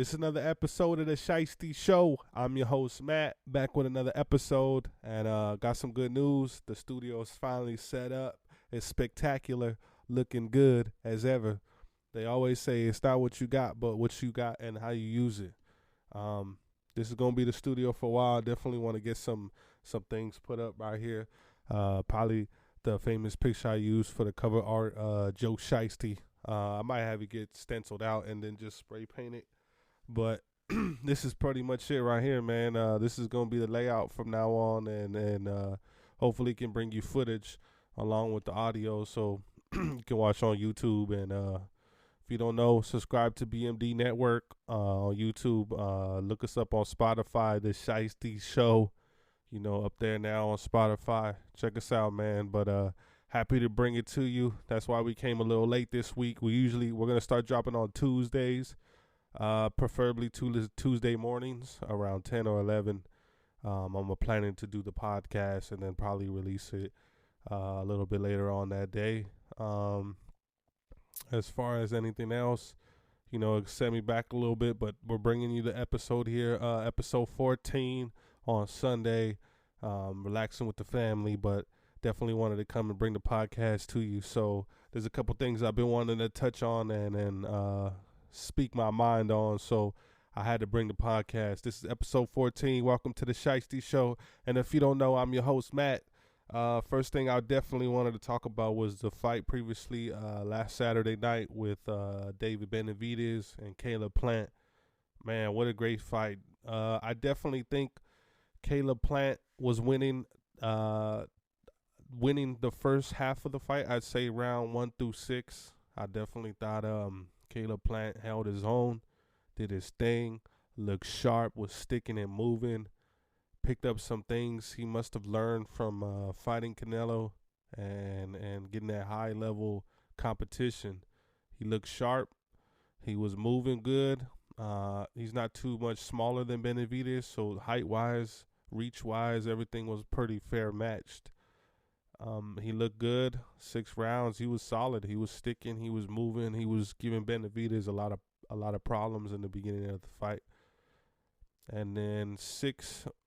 It's another episode of the ShiestyShow. I'm your host Matt, back with another episode, and got some good news. The studio is finally set up. It's spectacular, looking good as ever. They always say it's not what you got, but what you got and how you use it. This is gonna be the studio for a while. Definitely want to get some things put up right here. Probably the famous picture I used for the cover art, Joe Shiesty. I might have it get stenciled out and then just spray paint it. But this is pretty much it right here, man. This is gonna be the layout from now on, and hopefully can bring you footage along with the audio, so you can watch on YouTube. And if you don't know, subscribe to B.M.D Network on YouTube. Look us up on Spotify, the Shiesty Show. You know, up there now on Spotify. Check us out, man. But happy to bring it to you. That's why we came a little late this week. We're gonna start dropping on Tuesdays. Preferably Tuesday mornings around 10 or 11. I'm planning to do the podcast and then probably release it a little bit later on that day. As far as anything else, you know, set me back a little bit, but we're bringing you the episode here, episode 14 on Sunday. Relaxing with the family, but definitely wanted to come and bring the podcast to you. So there's a couple things I've been wanting to touch on and speak my mind on, so I had to bring the podcast. This is episode 14. Welcome to the Shiesty Show. And if you don't know, I'm your host Matt. First thing I definitely wanted to talk about was the fight previously last Saturday night with David Benavidez and Caleb Plant. Man, what a great fight. I definitely think Caleb Plant was winning the first half of the fight. I'd say round 1 through 6. I definitely thought Caleb Plant held his own, did his thing, looked sharp, was sticking and moving, picked up some things he must have learned from fighting Canelo and getting that high level competition. He looked sharp. He was moving good. He's not too much smaller than Benavidez, so height-wise, reach-wise, everything was pretty fair matched. He looked good. 6 rounds, he was solid. He was sticking. He was moving. He was giving Benavidez a lot of problems in the beginning of the fight. And then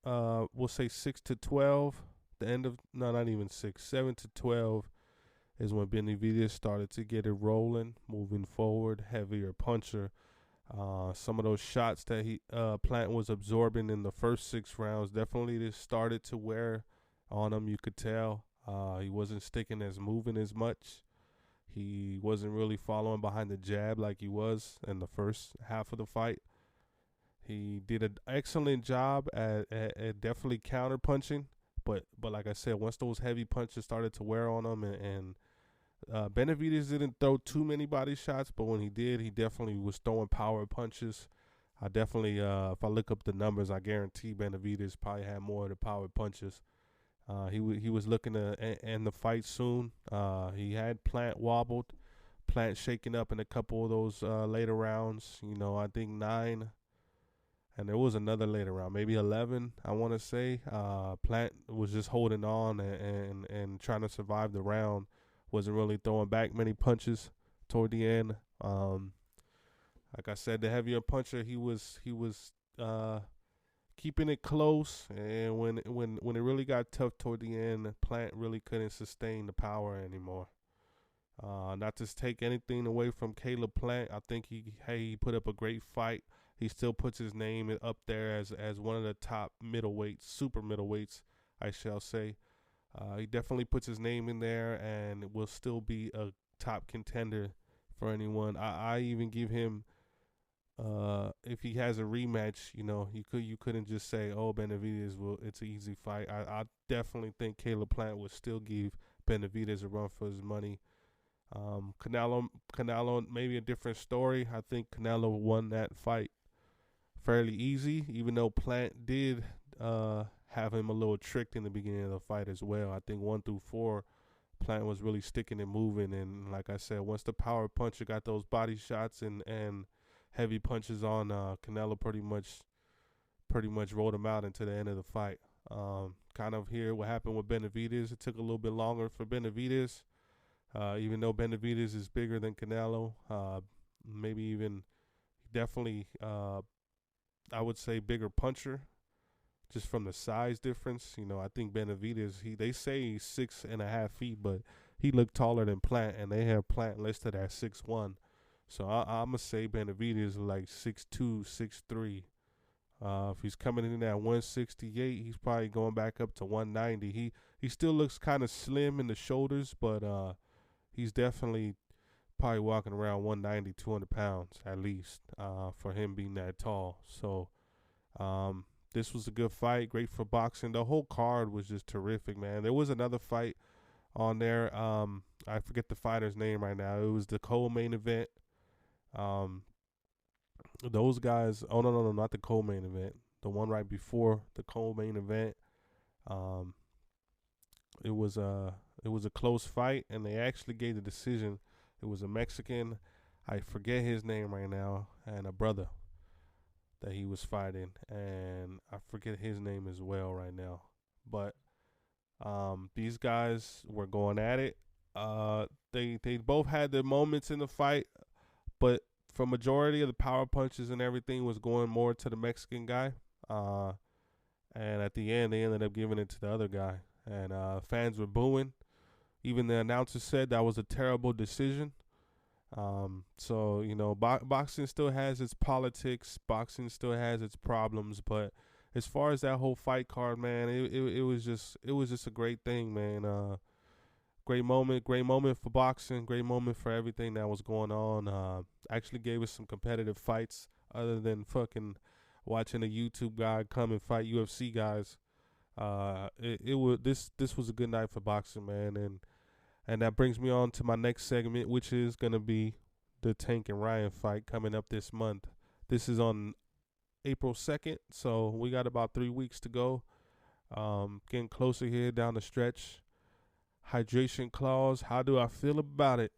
we'll say 6 to 12. The end of not even 6, 7 to 12 is when Benavidez started to get it rolling, moving forward, heavier puncher. Some of those shots that Plant was absorbing in the first 6 rounds definitely just started to wear on him. You could tell. He wasn't sticking as moving as much. He wasn't really following behind the jab like he was in the first half of the fight. He did an excellent job at definitely counter punching, but like I said, once those heavy punches started to wear on him, and Benavidez didn't throw too many body shots, but when he did, he definitely was throwing power punches. I definitely, if I look up the numbers, I guarantee Benavidez probably had more of the power punches. He was looking to end the fight soon. He had Plant wobbled, Plant shaking up in a couple of those later rounds. You know, I think 9, and there was another later round, maybe 11. I want to say Plant was just holding on and trying to survive the round. Wasn't really throwing back many punches toward the end. Like I said, the heavier puncher, he was keeping it close, and when it really got tough toward the end, Plant really couldn't sustain the power anymore. Not to take anything away from Caleb Plant, I think he put up a great fight. He still puts his name up there as one of the top middleweights, super middleweights, I shall say. He definitely puts his name in there and will still be a top contender for anyone. I even give him, if he has a rematch, you know, you couldn't just say, oh, Benavidez, it's an easy fight. I definitely think Caleb Plant would still give Benavidez a run for his money. Canelo, maybe a different story. I think Canelo won that fight fairly easy, even though Plant did have him a little tricked in the beginning of the fight as well. I think 1 through 4, Plant was really sticking and moving, and like I said, once the power puncher got those body shots and heavy punches on, Canelo pretty much rolled him out into the end of the fight. Kind of here what happened with Benavidez. It took a little bit longer for Benavidez, even though Benavidez is bigger than Canelo. Maybe even definitely I would say, bigger puncher, just from the size difference. You know, I think Benavidez, they say he's 6.5 feet, but he looked taller than Plant, and they have Plant listed at 6'1". So I'm gonna say Benavidez is like 6'2", 6'3". If he's coming in at 168, he's probably going back up to 190. He still looks kind of slim in the shoulders, but he's definitely probably walking around 190, 200 pounds at least, for him being that tall. So this was a good fight, great for boxing. The whole card was just terrific, man. There was another fight on there. I forget the fighter's name right now. It was the co-main event. Um, those guys. Oh no, not the co-main event. The one right before the co-main event. Um, it was a close fight, and they actually gave the decision. It was a Mexican. I forget his name right now, and a brother that he was fighting, and I forget his name as well right now. But these guys were going at it. They both had their moments in the fight, but for majority of the power punches and everything was going more to the Mexican guy. And at the end, they ended up giving it to the other guy, and fans were booing. Even the announcer said that was a terrible decision. So you know, boxing still has its politics. Boxing still has its problems, but as far as that whole fight card, man, it was just a great thing, man. Great moment for boxing. Great moment for everything that was going on. Actually gave us some competitive fights other than fucking watching a YouTube guy come and fight UFC guys. It was this was a good night for boxing, man, and that brings me on to my next segment, which is gonna be the Tank and Ryan fight coming up this month. This is on April 2nd, so we got about 3 weeks to go. Getting closer here down the stretch. Hydration clause. How do I feel about it?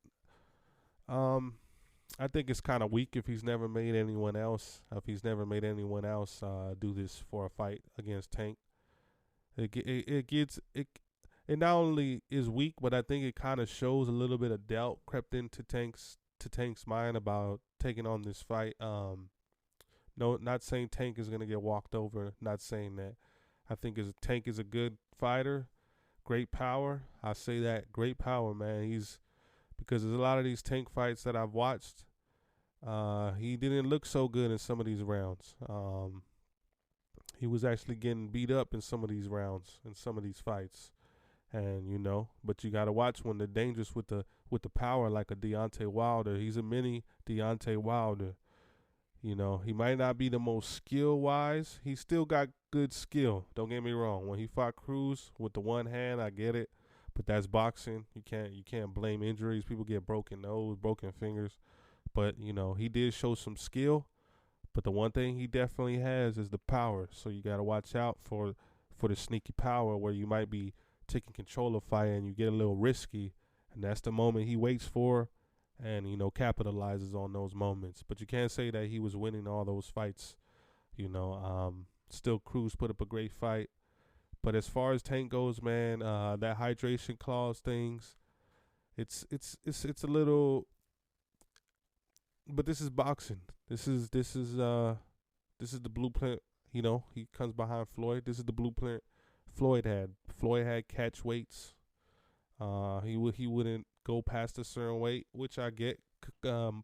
I think it's kind of weak if he's never made anyone else. Do this for a fight against Tank. It not only is weak, but I think it kind of shows a little bit of doubt crept into Tank's mind about taking on this fight. No, not saying Tank is gonna get walked over. Not saying that. I think Tank is a good fighter, great power. I say that, great power, man. Because there's a lot of these Tank fights that I've watched. He didn't look so good in some of these rounds. He was actually getting beat up in some of these rounds, in some of these fights. And you know, but you gotta watch when they're dangerous with the power, like a Deontay Wilder. He's a mini Deontay Wilder. You know, he might not be the most skill wise. He's still got good skill. Don't get me wrong. When he fought Cruz with the one hand, I get it, but that's boxing. You can't blame injuries. People get broken nose, broken fingers, but you know, he did show some skill. But the one thing he definitely has is the power. So you got to watch out for the sneaky power where you might be taking control of fight and you get a little risky, and that's the moment he waits for, and you know, capitalizes on those moments. But you can't say that he was winning all those fights. You know, still Cruz put up a great fight. But as far as Tank goes, man, that hydration clause things, it's a little. But this is boxing. This is the blueprint. You know, he comes behind Floyd. This is the blueprint Floyd had. Floyd had catch weights. He wouldn't go past a certain weight, which I get.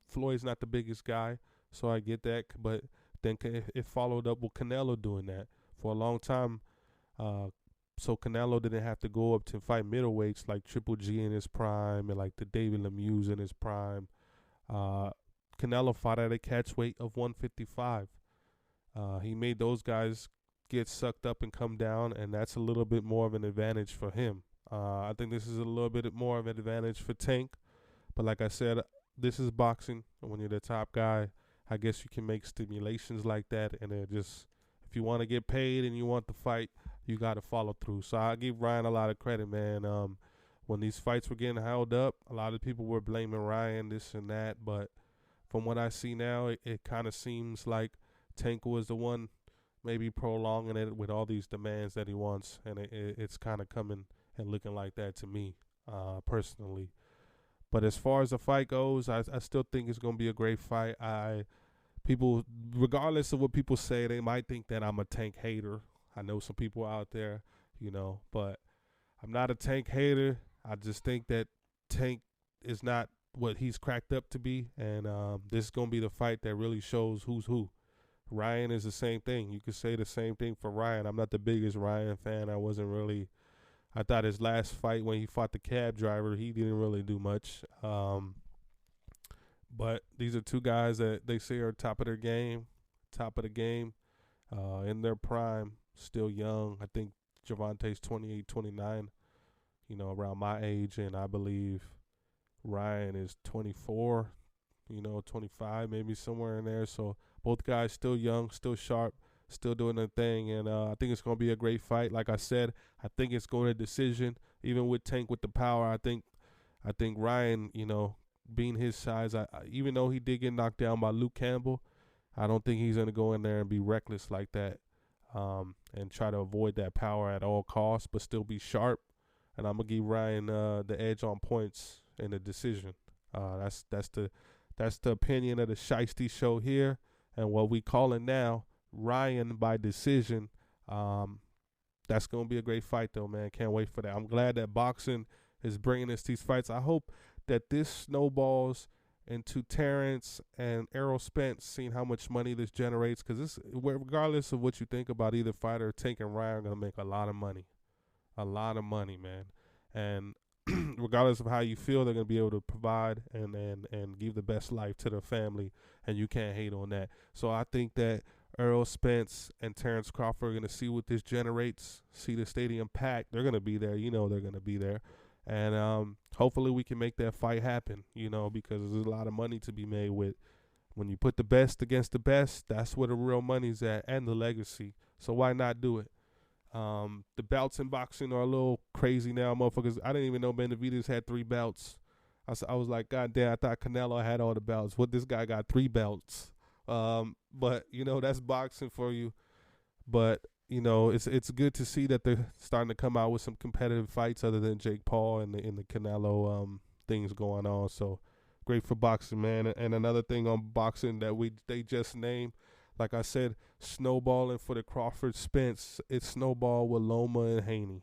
Floyd's not the biggest guy, so I get that. But then it followed up with Canelo doing that for a long time. So Canelo didn't have to go up to fight middleweights like Triple G in his prime and like the David Lemieux in his prime. Canelo fought at a catch weight of 155. He made those guys get sucked up and come down, and that's a little bit more of an advantage for him. I think this is a little bit more of an advantage for Tank. But like I said, this is boxing. And when you're the top guy, I guess you can make stimulations like that. And it just, if you want to get paid and you want the fight, you got to follow through. So I give Ryan a lot of credit, man. When these fights were getting held up, a lot of people were blaming Ryan, this and that. But from what I see now, it kind of seems like Tank was the one maybe prolonging it with all these demands that he wants. And it's kind of coming and looking like that to me, personally. But as far as the fight goes, I still think it's going to be a great fight. people, regardless of what people say, they might think that I'm a Tank hater. I know some people out there, but I'm not a Tank hater. I just think that Tank is not what he's cracked up to be, and this is gonna be the fight that really shows who's who. Ryan is the same thing. You could say the same thing for Ryan. I'm not the biggest Ryan fan. I wasn't really. I thought his last fight when he fought the cab driver, he didn't really do much. But these are two guys that they say are top of their game, top of the game, in their prime, still young. I think Gervonta's 28, 29, around my age, and I believe Ryan is 24, 25, maybe somewhere in there. So both guys still young, still sharp, still doing their thing, and I think it's going to be a great fight. Like I said, I think it's going to decision. Even with Tank with the power, I think Ryan, being his size, even though he did get knocked down by Luke Campbell, I don't think he's going to go in there and be reckless like that, and try to avoid that power at all costs, but still be sharp. And I'm gonna give Ryan the edge on points in the decision. That's the opinion of the Shiesty Show here, and what we call it now, Ryan by decision. That's gonna be a great fight, though, man. Can't wait for that. I'm glad that boxing is bringing us these fights. I hope that this snowballs into Terrence and Errol Spence, seeing how much money this generates. Because this, regardless of what you think about either fighter, Tank and Ryan are gonna make a lot of money. A lot of money, man. And regardless of how you feel, they're going to be able to provide and give the best life to their family, and you can't hate on that. So I think that Errol Spence and Terrence Crawford are going to see what this generates, see the stadium packed. They're going to be there. They're going to be there. And hopefully we can make that fight happen, because there's a lot of money to be made with. When you put the best against the best, that's where the real money's at, and the legacy. So why not do it? The bouts in boxing are a little crazy now, motherfuckers. I didn't even know Benavidez had 3 belts. I was like, God damn, I thought Canelo had all the belts. What, this guy got 3 belts? But that's boxing for you. But it's good to see that they're starting to come out with some competitive fights other than Jake Paul and the Canelo things going on. So great for boxing, man. And another thing on boxing that they just named, like I said, snowballing for the Crawford Spence. It's snowball with Loma and Haney.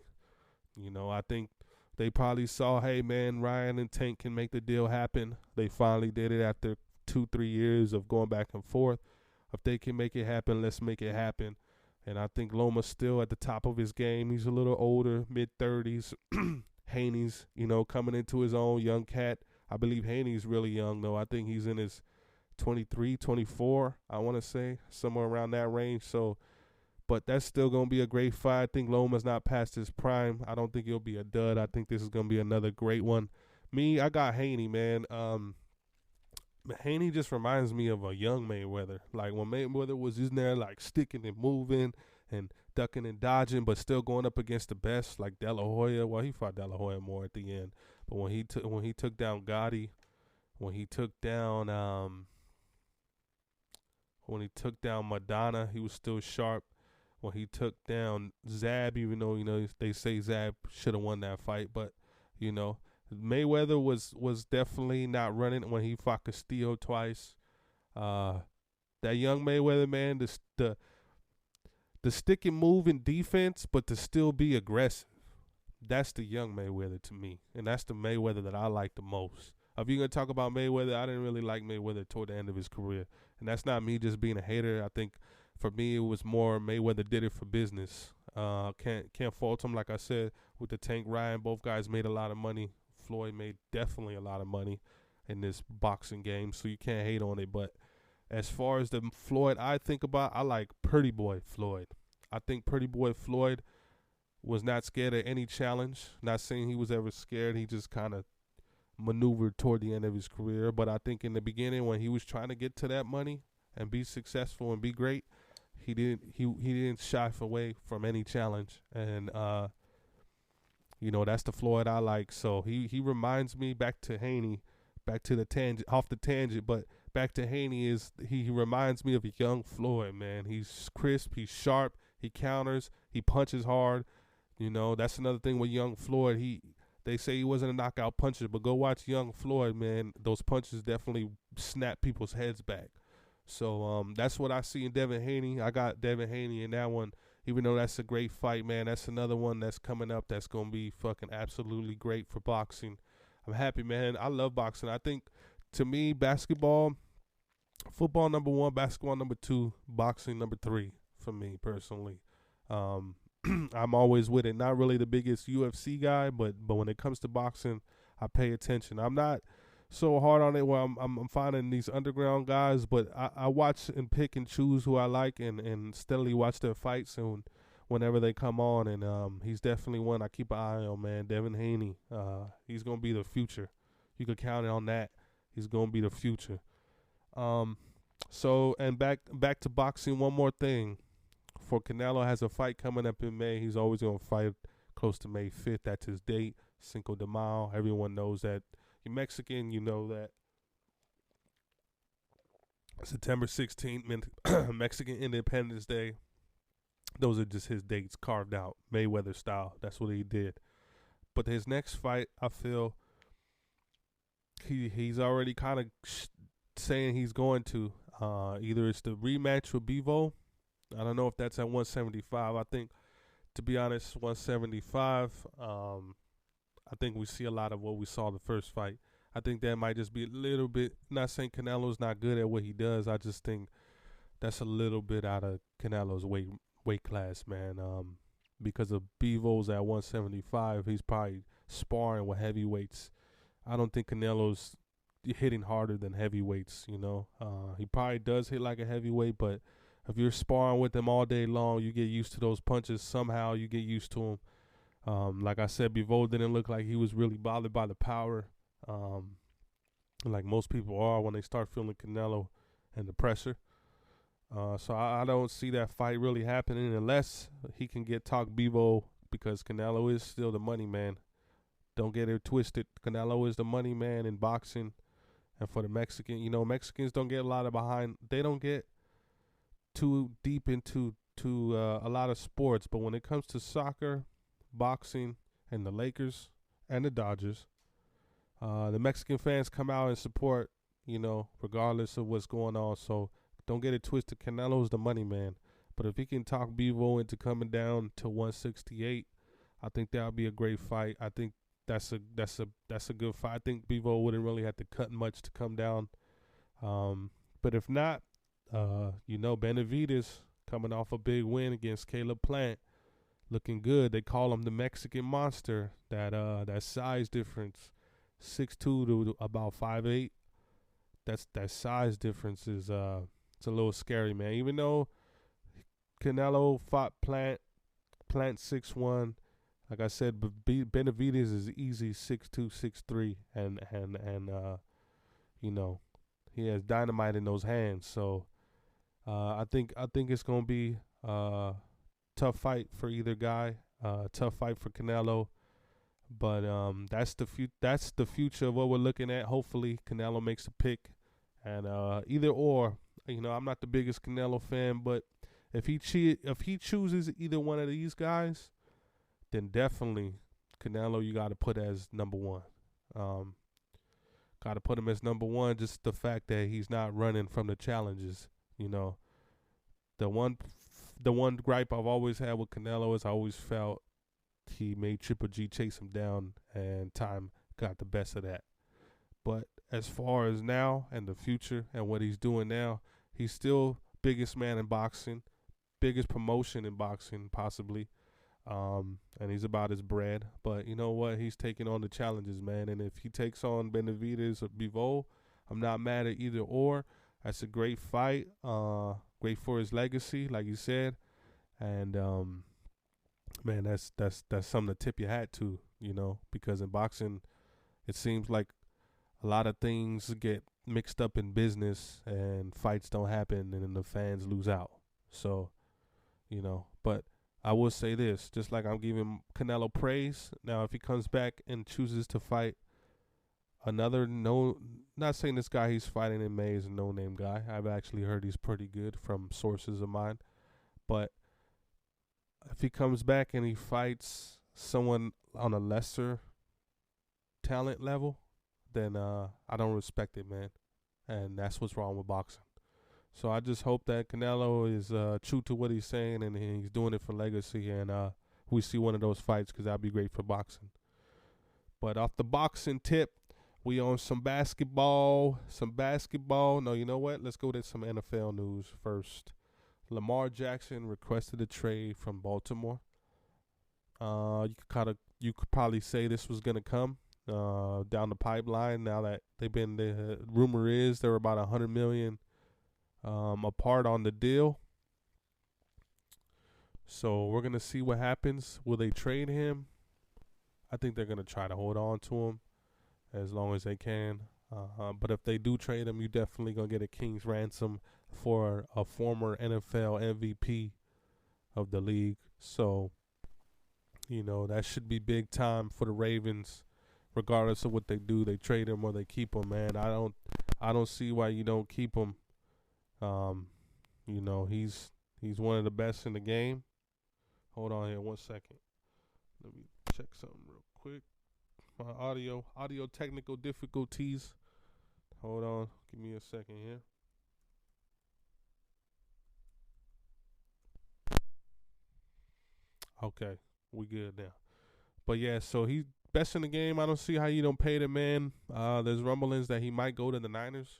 I think they probably saw, hey, man, Ryan and Tank can make the deal happen. They finally did it after 2-3 years of going back and forth. If they can make it happen, let's make it happen. And I think Loma's still at the top of his game. He's a little older, mid-30s. Haney's, coming into his own, young cat. I believe Haney's really young, though. I think he's in his 23, 24, I want to say, somewhere around that range. So, but that's still going to be a great fight. I think Loma's not past his prime. I don't think it'll be a dud. I think this is going to be another great one. I got Haney, man. Haney just reminds me of a young Mayweather. Like when Mayweather was in there, like sticking and moving and ducking and dodging, but still going up against the best, like De La Hoya. Well, he fought De La Hoya more at the end. But when he took down Gotti, when he took down Madonna, he was still sharp. When he took down Zab, even though they say Zab should have won that fight, but Mayweather was definitely not running when he fought Castillo twice. That young Mayweather, man, the stick and move in defense, but to still be aggressive. That's the young Mayweather to me, and that's the Mayweather that I like the most. If you're going to talk about Mayweather, I didn't really like Mayweather toward the end of his career. And that's not me just being a hater. I think for me it was more Mayweather did it for business. Can't fault him. Like I said, with the Tank Ryan, both guys made a lot of money. Floyd made definitely a lot of money in this boxing game, so you can't hate on it. But as far as the Floyd I think about, I like Pretty Boy Floyd. I think Pretty Boy Floyd was not scared of any challenge. Not saying he was ever scared. He just kind of maneuvered toward the end of his career. But I think in the beginning, when he was trying to get to that money and be successful and be great, he didn't shy away from any challenge. And that's the Floyd I like. So he reminds me, back to Haney, back to the tangent, off the tangent, but back to Haney, is he reminds me of a young Floyd, man. He's crisp, he's sharp, he counters, he punches hard. That's another thing with young Floyd. They say he wasn't a knockout puncher, but go watch young Floyd, man. Those punches definitely snap people's heads back. So that's what I see in Devin Haney. I got Devin Haney in that one. Even though that's a great fight, man, that's another one that's coming up that's gonna be fucking absolutely great for boxing. I'm happy, man. I love boxing. I think, to me, basketball, football number one, basketball number two, boxing number three for me personally. Um, I'm always with it. Not really the biggest UFC guy, but when it comes to boxing, I pay attention. I'm not so hard on it where I'm finding these underground guys, but I watch and pick and choose who I like and steadily watch their fights and whenever they come on. And he's definitely one I keep an eye on, man. Devin Haney. He's gonna be the future. You could count on that. He's gonna be the future. Um, so and back to boxing. One more thing. For Canelo has a fight coming up in May. He's always gonna fight close to May 5th. That's his date. Cinco de Mayo. Everyone knows that. You're Mexican, you know that. September 16th, Mexican Independence Day. Those are just his dates carved out, Mayweather style. That's what he did. But his next fight, I feel he's already kind of saying he's going to. Either it's the rematch with Bevo. I don't know if that's at 175. I think, to be honest, 175. I think we see a lot of what we saw the first fight. I think that might just be a little bit. Not saying Canelo's not good at what he does. I just think that's a little bit out of Canelo's weight class, man. Because of Bevo's at 175, he's probably sparring with heavyweights. I don't think Canelo's hitting harder than heavyweights. He probably does hit like a heavyweight, but if you're sparring with him all day long, you get used to those punches. Somehow you get used to him. Like I said, Bivol didn't look like he was really bothered by the power, like most people are when they start feeling Canelo and the pressure. So I don't see that fight really happening unless he can talk Bivol, because Canelo is still the money man. Don't get it twisted. Canelo is the money man in boxing. And for the Mexican, Mexicans don't get a lot of they don't get too deep into a lot of sports. But when it comes to soccer, boxing, and the Lakers and the Dodgers, the Mexican fans come out and support, regardless of what's going on. So don't get it twisted. Canelo's the money man. But if he can talk Bivol into coming down to 168, I think that would be a great fight. I think that's a good fight. I think Bivol wouldn't really have to cut much to come down. But if not, Benavidez coming off a big win against Caleb Plant, looking good. They call him the Mexican Monster. That size difference, 6'2" to about 5'8". That size difference is it's a little scary, man. Even though Canelo fought Plant 6'1", like I said, Benavidez is easy 6'2", 6'3", and he has dynamite in those hands. So I think it's gonna be a tough fight for either guy. Tough fight for Canelo. But that's the future of what we're looking at. Hopefully Canelo makes a pick, and either or. I'm not the biggest Canelo fan, but if he chooses either one of these guys, then definitely Canelo you got to put as number one. Got to put him as number one. Just the fact that he's not running from the challenges. The one gripe I've always had with Canelo is I always felt he made Triple G chase him down, and time got the best of that. But as far as now and the future and what he's doing now, he's still biggest man in boxing, biggest promotion in boxing possibly, and he's about his bread. But you know what? He's taking on the challenges, man. And if he takes on Benavidez or Bivol, I'm not mad at either or. That's a great fight, great for his legacy, like you said. And man, that's something to tip your hat to, because in boxing, it seems like a lot of things get mixed up in business and fights don't happen and then the fans lose out. So, but I will say this, just like I'm giving Canelo praise, now if he comes back and chooses to fight another not saying this guy he's fighting in May is a no-name guy. I've actually heard he's pretty good from sources of mine. But if he comes back and he fights someone on a lesser talent level, then I don't respect it, man. And that's what's wrong with boxing. So I just hope that Canelo is true to what he's saying and he's doing it for legacy, and we see one of those fights because that'd be great for boxing. But off the boxing tip, we on some basketball. Some basketball. No, you know what? Let's go to some NFL news first. Lamar Jackson requested a trade from Baltimore. You could probably say this was gonna come down the pipeline. Now that the rumor is they're about 100 million apart on the deal. So we're gonna see what happens. Will they trade him? I think they're gonna try to hold on to him as long as they can. But if they do trade him, you definitely gonna get a king's ransom for a former NFL MVP of the league. So that should be big time for the Ravens. Regardless of what they do, they trade him or they keep him. Man, I don't see why you don't keep him. He's one of the best in the game. Hold on here 1 second. Let me check something real quick. My audio technical difficulties. Hold on, give me a second here. Okay, we good now. But yeah, so he's best in the game. I don't see how you don't pay the man. There's rumblings that he might go to the Niners.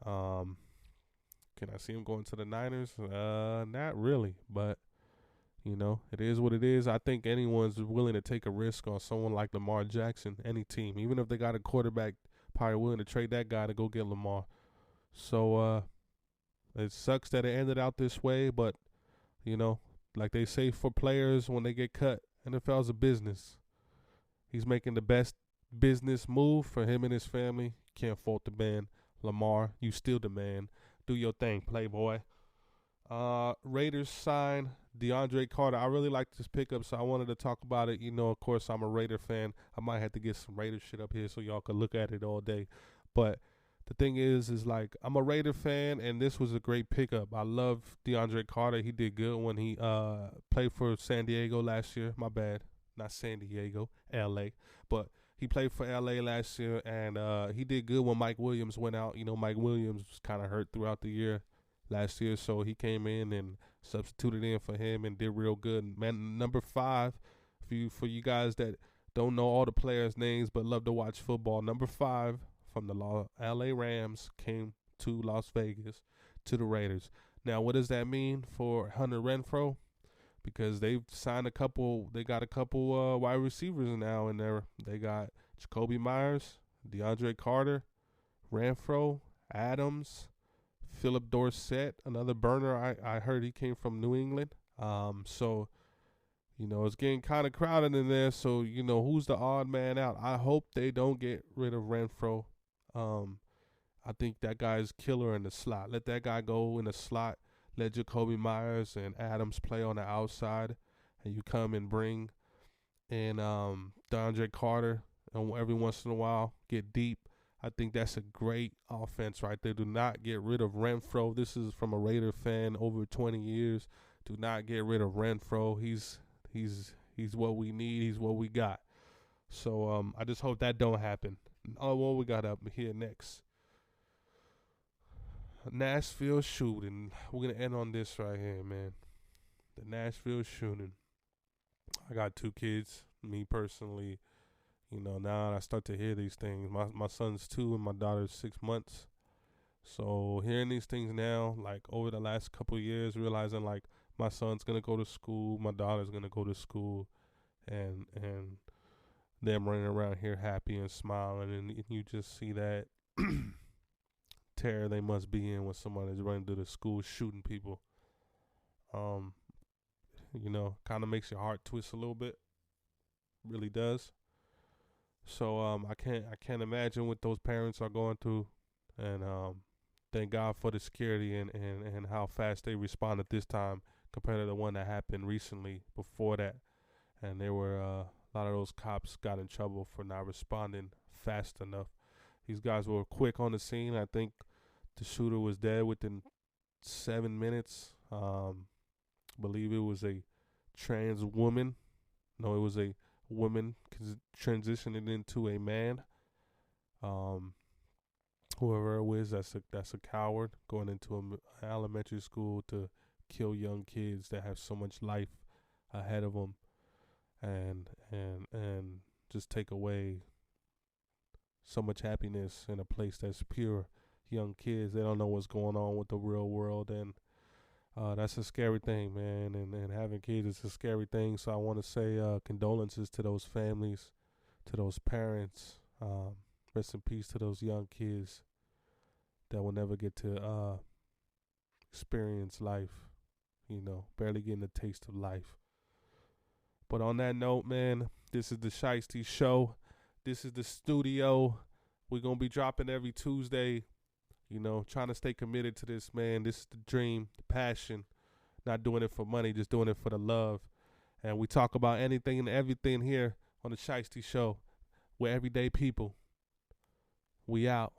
Can I see him going to the Niners? Not really, but it is what it is. I think anyone's willing to take a risk on someone like Lamar Jackson, any team, even if they got a quarterback, probably willing to trade that guy to go get Lamar. So it sucks that it ended out this way, but like they say for players when they get cut, NFL's a business. He's making the best business move for him and his family. Can't fault the man. Lamar, you still the man. Do your thing, playboy. Raiders sign DeAndre Carter. I really like this pickup, so I wanted to talk about it. Of course, I'm a Raider fan. I might have to get some Raider shit up here so y'all can look at it all day. But the thing is like I'm a Raider fan, and this was a great pickup. I love DeAndre Carter. He did good when he played for San Diego last year. My bad, not San Diego, L.A. But he played for L.A. last year, and he did good when Mike Williams went out. Mike Williams was kind of hurt throughout the year last year, so he came in and substituted in for him and did real good. Man, number 5, for you guys that don't know all the players' names but love to watch football, number 5 from the L.A. Rams came to Las Vegas to the Raiders. Now, what does that mean for Hunter Renfrow? Because they've signed they got a couple wide receivers now in there. They got Jacoby Myers, DeAndre Carter, Renfrow, Adams, Philip Dorsett, another burner. I heard he came from New England. So it's getting kind of crowded in there. So who's the odd man out? I hope they don't get rid of Renfrow. I think that guy's killer in the slot. Let that guy go in the slot. Let Jacoby Myers and Adams play on the outside, and you come and bring in DeAndre Carter, and every once in a while get deep. I think that's a great offense right there. Do not get rid of Renfrow. This is from a Raider fan over 20 years. Do not get rid of Renfrow. He's what we need. He's what we got. So I just hope that don't happen. Oh, what we got up here next? Nashville shooting. We're gonna end on this right here, man. The Nashville shooting. I got 2 kids. Me personally, now I start to hear these things. My son's 2 and my daughter's 6 months. So hearing these things now, like over the last couple of years, realizing like my son's gonna go to school, my daughter's gonna go to school, and them running around here happy and smiling, and you just see that terror they must be in when somebody's running through the school shooting people. Kind of makes your heart twist a little bit. Really does. So I can't imagine what those parents are going through, and thank God for the security and how fast they responded this time compared to the one that happened recently before that. And there were a lot of those cops got in trouble for not responding fast enough. These guys were quick on the scene. I think the shooter was dead within 7 minutes. Believe it was a trans woman. No, it was a woman transitioning into a man. whoever it was that's a coward going into an elementary school to kill young kids that have so much life ahead of them, and just take away so much happiness in a place that's pure. Young kids, they don't know what's going on with the real world, and that's a scary thing, man. And having kids is a scary thing. So I want to say condolences to those families, to those parents. Rest in peace to those young kids that will never get to experience life. Barely getting a taste of life. But on that note, man, this is the Shiesty Show. This is the studio. We're going to be dropping every Tuesday. Trying to stay committed to this, man. This is the dream, the passion. Not doing it for money, just doing it for the love. And we talk about anything and everything here on the Shiesty Show. We're everyday people. We out.